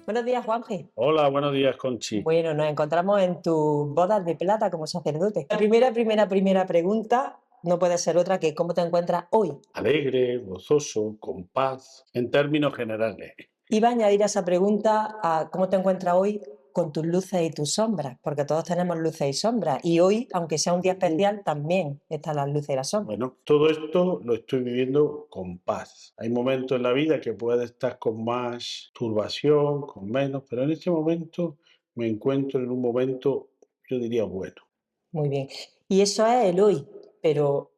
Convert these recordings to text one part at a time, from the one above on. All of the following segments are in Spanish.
Buenos días, Juanji. Hola, buenos días, Conchi. Bueno, nos encontramos en tus bodas de plata como sacerdote. La primera pregunta no puede ser otra que ¿cómo te encuentras hoy? Alegre, gozoso, con paz, en términos generales. Iba a añadir a esa pregunta a ¿cómo te encuentras hoy con tus luces y tus sombras? Porque todos tenemos luces y sombras. Y hoy, aunque sea un día especial, también están las luces y las sombras. Bueno, todo esto lo estoy viviendo con paz. Hay momentos en la vida que puede estar con más turbación, con menos, pero en este momento me encuentro en un momento, yo diría, bueno. Muy bien. Y eso es el hoy. Pero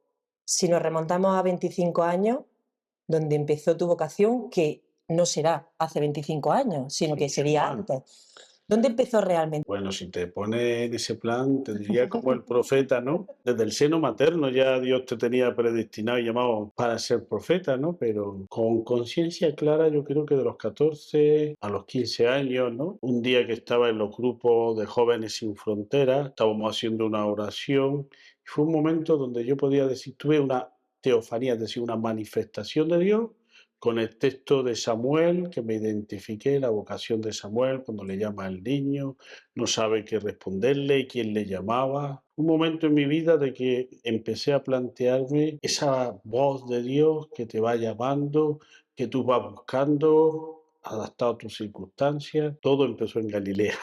si nos remontamos a 25 años, donde empezó tu vocación, que no será hace 25 años, sino que sería antes. ¿Dónde empezó realmente? Bueno, si te pones en ese plan, te diría como el profeta, ¿no? Desde el seno materno ya Dios te tenía predestinado y llamado para ser profeta, ¿no? Pero con conciencia clara, yo creo que de los 14 a los 15 años, ¿no? Un día que estaba en los grupos de Jóvenes Sin Fronteras, estábamos haciendo una oración, y fue un momento donde yo podía decir, tuve una teofanía, es decir, una manifestación de Dios con el texto de Samuel, que me identifiqué, la vocación de Samuel, cuando le llama al niño, no sabe qué responderle y quién le llamaba. Un momento en mi vida de que empecé a plantearme esa voz de Dios que te va llamando, que tú vas buscando, adaptado a tus circunstancias. Todo empezó en Galilea,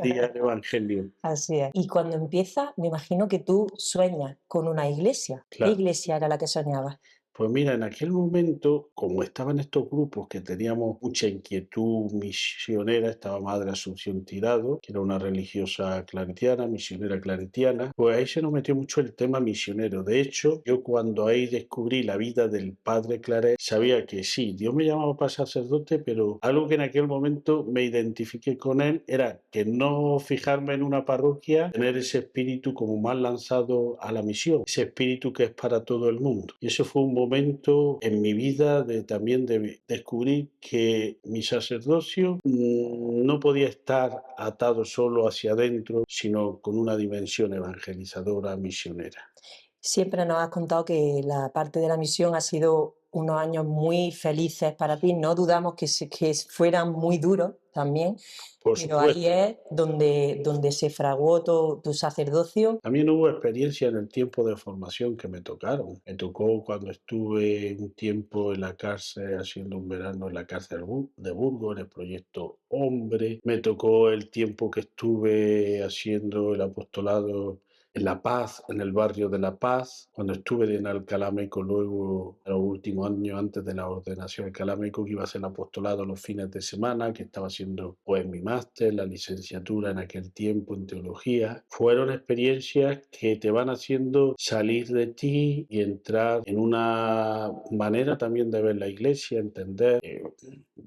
diría el Evangelio. Así es. Y cuando empieza, me imagino que tú sueñas con una iglesia. ¿Qué Claro. iglesia era la que soñabas? Pues mira, en aquel momento, como estaban estos grupos que teníamos mucha inquietud misionera, estaba Madre Asunción Tirado, que era una religiosa claretiana, misionera claretiana, pues ahí se nos metió mucho el tema misionero. De hecho, yo cuando ahí descubrí la vida del padre Claret, sabía que sí, Dios me llamaba para sacerdote, pero algo que en aquel momento me identifiqué con él era que no fijarme en una parroquia, tener ese espíritu como más lanzado a la misión, ese espíritu que es para todo el mundo. Y eso fue un momento en mi vida de también de descubrir que mi sacerdocio no podía estar atado solo hacia adentro, sino con una dimensión evangelizadora, misionera. Siempre nos has contado que la parte de la misión ha sido unos años muy felices para ti. No dudamos que fueran muy duros también, Por pero ahí supuesto. es donde se fraguó tu sacerdocio. También hubo experiencia en el tiempo de formación que me tocaron. Me tocó cuando estuve un tiempo en la cárcel, haciendo un verano en la cárcel de Burgos, en el proyecto Hombre. Me tocó el tiempo que estuve haciendo el apostolado en La Paz, en el barrio de La Paz, cuando estuve en Alcalá Meco, luego, en los últimos años antes de la ordenación de Alcalá Meco, que iba a hacer el apostolado los fines de semana, que estaba haciendo pues mi máster, la licenciatura en aquel tiempo en teología. Fueron experiencias que te van haciendo salir de ti y entrar en una manera también de ver la iglesia, entender,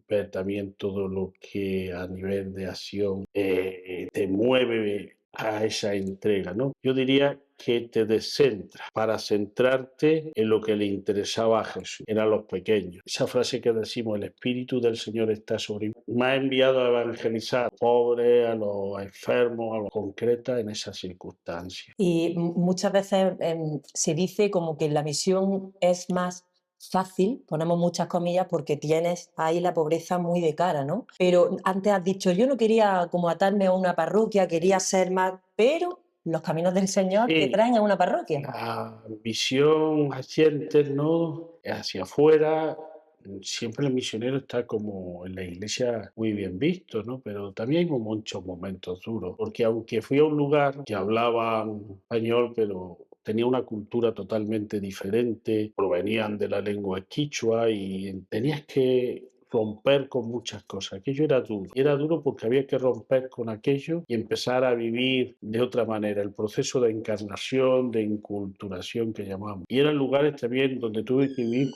ver también todo lo que a nivel de acción te mueve a esa entrega, ¿no? Yo diría que te descentras para centrarte en lo que le interesaba a Jesús, eran los pequeños. Esa frase que decimos, el Espíritu del Señor está sobre mí, me ha enviado a evangelizar a los pobres, a los enfermos, a los concretos en esas circunstancias. Y muchas veces se dice como que la misión es más fácil, ponemos muchas comillas, porque tienes ahí la pobreza muy de cara, ¿no? Pero antes has dicho, yo no quería como atarme a una parroquia, quería ser más, pero los caminos del Señor te Sí, traen a una parroquia. la visión hacia interno, hacia afuera, siempre el misionero está como en la iglesia muy bien visto, ¿no? Pero también hay muchos momentos duros, porque aunque fui a un lugar que hablaban español, pero tenía una cultura totalmente diferente, provenían de la lengua quichua y tenías que romper con muchas cosas. Aquello era duro. Y era duro porque había que romper con aquello y empezar a vivir de otra manera. El proceso de encarnación, de inculturación que llamamos. Y eran lugares también donde tuve que vivir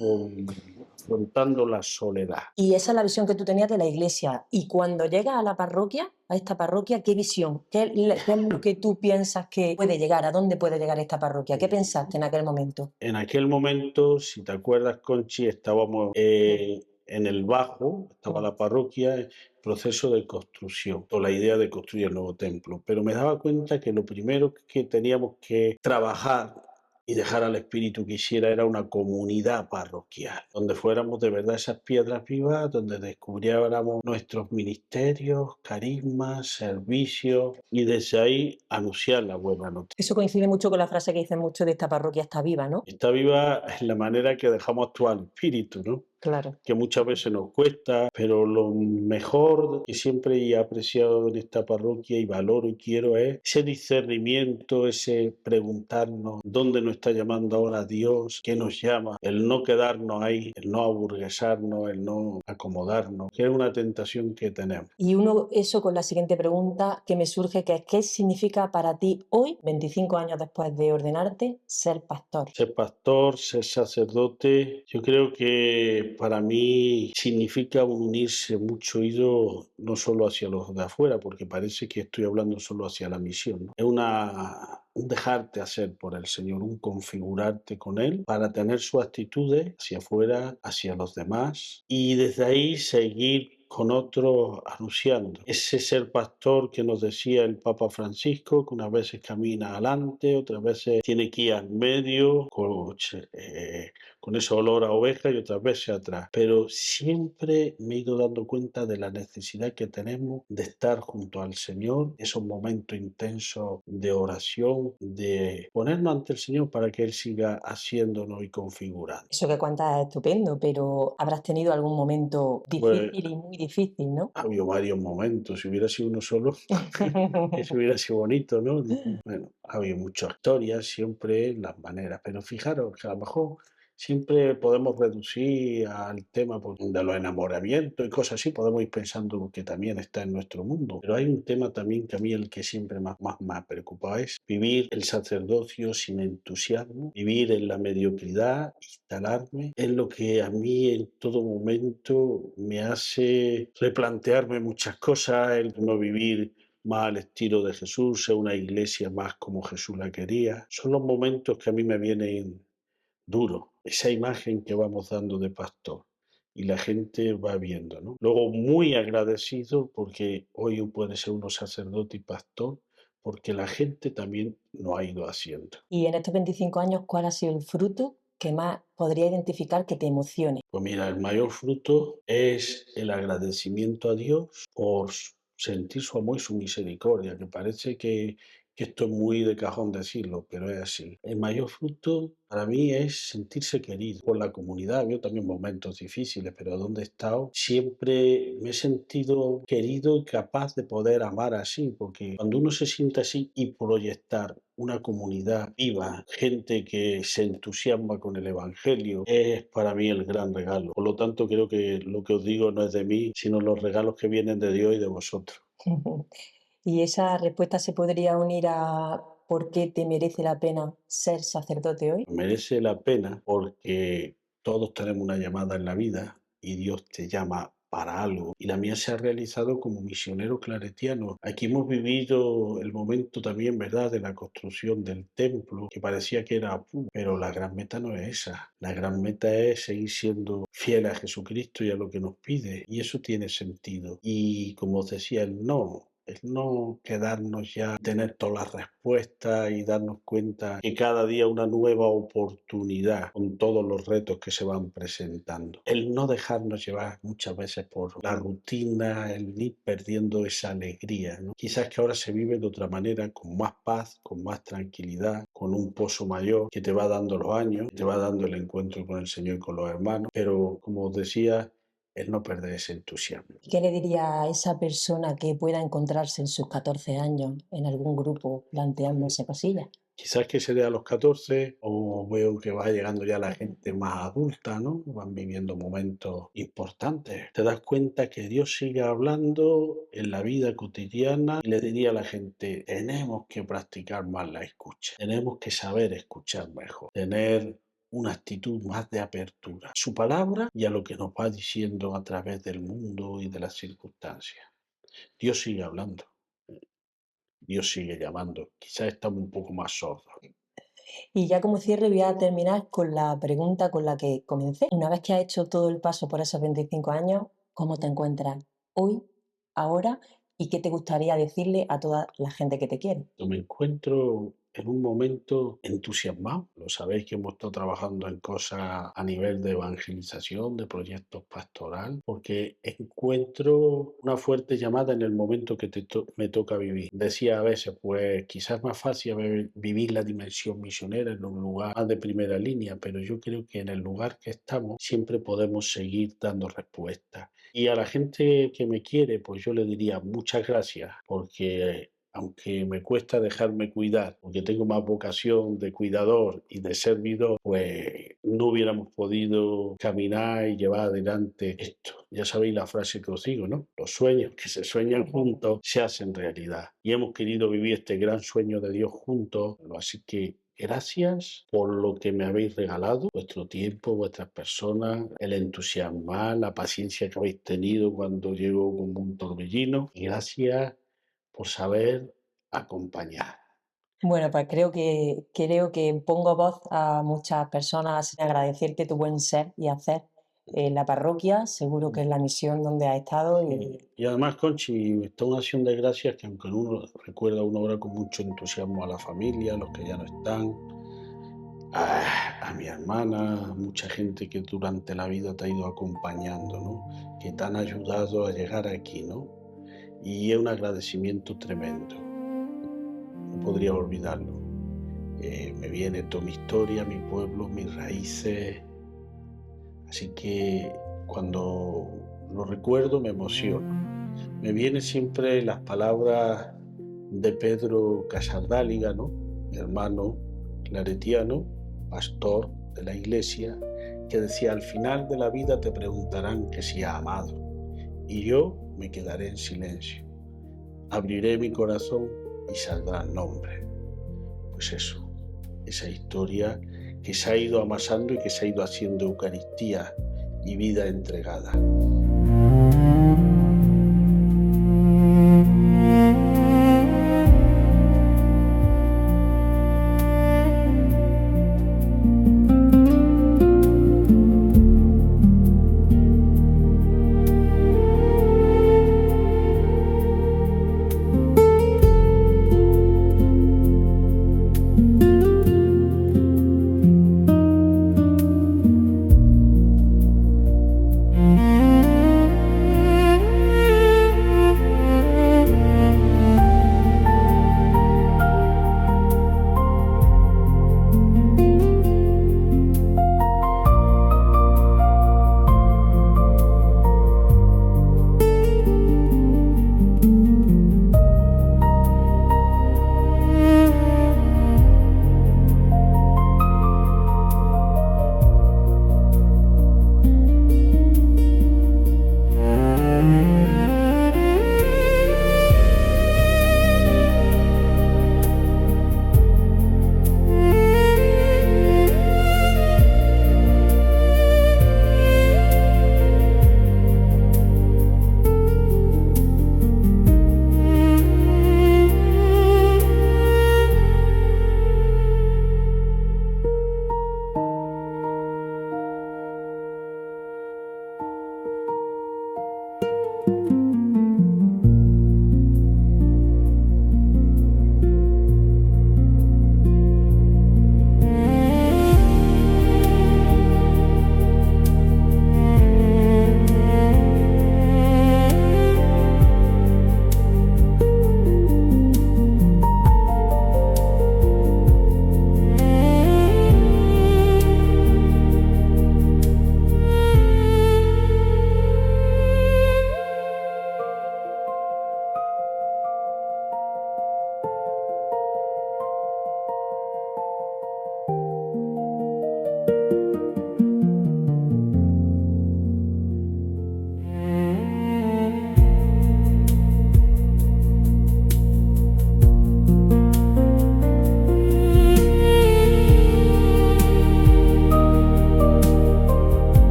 afrontando la soledad. Y esa es la visión que tú tenías de la iglesia. Y cuando llegas a la parroquia, a esta parroquia, ¿qué visión? ¿Qué es lo que tú piensas que puede llegar? ¿A dónde puede llegar esta parroquia? ¿Qué pensaste en aquel momento? En aquel momento, si te acuerdas, Conchi, estábamos en el Bajo, estaba Mm. la parroquia, proceso de construcción, o la idea de construir el nuevo templo. Pero me daba cuenta que lo primero que teníamos que trabajar y dejar al Espíritu que hiciera era una comunidad parroquial, donde fuéramos de verdad esas piedras vivas, donde descubriéramos nuestros ministerios, carismas, servicios, y desde ahí anunciar la buena noticia. Eso coincide mucho con la frase que dicen mucho de esta parroquia está viva, ¿no? Está viva en la manera que dejamos actuar al espíritu, ¿no? Claro. Que muchas veces nos cuesta, pero lo mejor que siempre he apreciado en esta parroquia y valoro y quiero es ese discernimiento, ese preguntarnos dónde nos está llamando ahora Dios, qué nos llama, el no quedarnos ahí, el no aburguesarnos, el no acomodarnos, que es una tentación que tenemos. Y uno, eso con la siguiente pregunta que me surge, que es, ¿qué significa para ti hoy, 25 años después de ordenarte, ser pastor? Ser pastor, ser sacerdote, yo creo que para mí significa unirse mucho ido no solo hacia los de afuera, porque parece que estoy hablando solo hacia la misión, ¿no? Es un dejarte hacer por el Señor, un configurarte con Él para tener sus actitudes hacia afuera, hacia los demás y desde ahí seguir con otros anunciando. Ese ser pastor que nos decía el Papa Francisco, que unas veces camina adelante, otras veces tiene que ir al medio, con ese olor a oveja y otras veces atrás. Pero siempre me he ido dando cuenta de la necesidad que tenemos de estar junto al Señor, esos momentos intensos de oración, de ponernos ante el Señor para que Él siga haciéndonos y configurando. Eso que cuentas es estupendo, pero habrás tenido algún momento Pues difícil y muy difícil, ¿no? ha habido varios momentos, si hubiera sido uno solo, eso hubiera sido bonito, ¿no? Bueno, ha habido muchas historias, siempre las maneras, pero fijaros que a lo mejor siempre podemos reducir al tema pues, de los enamoramientos y cosas así, podemos ir pensando que también está en nuestro mundo, pero hay un tema también que a mí el que siempre más me ha preocupado es vivir el sacerdocio sin entusiasmo, vivir en la mediocridad, instalarme, es lo que a mí en todo momento me hace replantearme muchas cosas, el no vivir más al estilo de Jesús, ser una iglesia más como Jesús la quería. Son los momentos que a mí me vienen duros, esa imagen que vamos dando de pastor y la gente va viendo, ¿no? Luego muy agradecido porque hoy puede ser uno sacerdote y pastor porque la gente también lo ha ido haciendo. Y en estos 25 años, ¿cuál ha sido el fruto que más podría identificar que te emocione? Pues mira, el mayor fruto es el agradecimiento a Dios por sentir su amor y su misericordia, que parece que esto es muy de cajón decirlo, pero es así. El mayor fruto para mí es sentirse querido por la comunidad. Veo también momentos difíciles, pero donde he estado siempre me he sentido querido y capaz de poder amar así, porque cuando uno se siente así y proyectar una comunidad viva, gente que se entusiasma con el Evangelio, es para mí el gran regalo. Por lo tanto, creo que lo que os digo no es de mí, sino los regalos que vienen de Dios y de vosotros. Y esa respuesta se podría unir a por qué te merece la pena ser sacerdote hoy. Merece la pena porque todos tenemos una llamada en la vida y Dios te llama para algo. Y la mía se ha realizado como misionero claretiano. Aquí hemos vivido el momento también, ¿verdad?, de la construcción del templo, que parecía que era, pero la gran meta no es esa. La gran meta es seguir siendo fiel a Jesucristo y a lo que nos pide. Y eso tiene sentido. Y como os decía, el no. el no quedarnos ya, tener todas las respuestas y darnos cuenta que cada día una nueva oportunidad con todos los retos que se van presentando. El no dejarnos llevar muchas veces por la rutina, el ir perdiendo esa alegría, ¿no? Quizás que ahora se vive de otra manera, con más paz, con más tranquilidad, con un pozo mayor que te va dando los años, que te va dando el encuentro con el Señor y con los hermanos, pero como os decía, el no perder ese entusiasmo. ¿Qué le diría a esa persona que pueda encontrarse en sus 14 años en algún grupo planteándose cosillas? Quizás que se dé a los 14 o veo que va llegando ya la gente más adulta, ¿no? Van viviendo momentos importantes. Te das cuenta que Dios sigue hablando en la vida cotidiana y le diría a la gente, tenemos que practicar más la escucha, tenemos que saber escuchar mejor, tener una actitud más de apertura a su palabra y a lo que nos va diciendo a través del mundo y de las circunstancias. Dios sigue hablando. Dios sigue llamando. Quizás estamos un poco más sordos. Y ya como cierre voy a terminar con la pregunta con la que comencé. Una vez que has hecho todo el paso por esos 25 años, ¿cómo te encuentras hoy, ahora? ¿Y qué te gustaría decirle a toda la gente que te quiere? Yo me encuentro en un momento entusiasmado. Lo sabéis que hemos estado trabajando en cosas a nivel de evangelización, de proyectos pastoral, porque encuentro una fuerte llamada en el momento que me toca vivir. Decía a veces, pues quizás es más fácil vivir la dimensión misionera en un lugar más de primera línea, pero yo creo que en el lugar que estamos siempre podemos seguir dando respuestas. Y a la gente que me quiere, pues yo le diría muchas gracias, porque aunque me cuesta dejarme cuidar, porque tengo más vocación de cuidador y de servidor, pues no hubiéramos podido caminar y llevar adelante esto. Ya sabéis la frase que os digo, ¿no? Los sueños que se sueñan juntos se hacen realidad. Y hemos querido vivir este gran sueño de Dios juntos. Así que gracias por lo que me habéis regalado, vuestro tiempo, vuestras personas, el entusiasmo, la paciencia que habéis tenido cuando llego como un torbellino. Y gracias por saber acompañar. Bueno, pues creo que pongo voz a muchas personas en agradecerte tu buen ser y hacer en la parroquia. Seguro que es la misión donde has estado Y además, Conchi, está una acción de gracias que aunque uno recuerda una hora con mucho entusiasmo a la familia, a los que ya no están, a mi hermana, a mucha gente que durante la vida te ha ido acompañando, ¿no? Que te han ayudado a llegar aquí, ¿no? Y es un agradecimiento tremendo. No podría olvidarlo. Me viene toda mi historia, mi pueblo, mis raíces. Así que cuando lo recuerdo me emociono. Me vienen siempre las palabras de Pedro Casaldáliga, ¿no? Mi hermano claretiano, pastor de la iglesia, que decía, al final de la vida te preguntarán que si has amado, y yo me quedaré en silencio. Abriré mi corazón y saldrá el nombre. Pues eso, esa historia que se ha ido amasando y que se ha ido haciendo Eucaristía y vida entregada.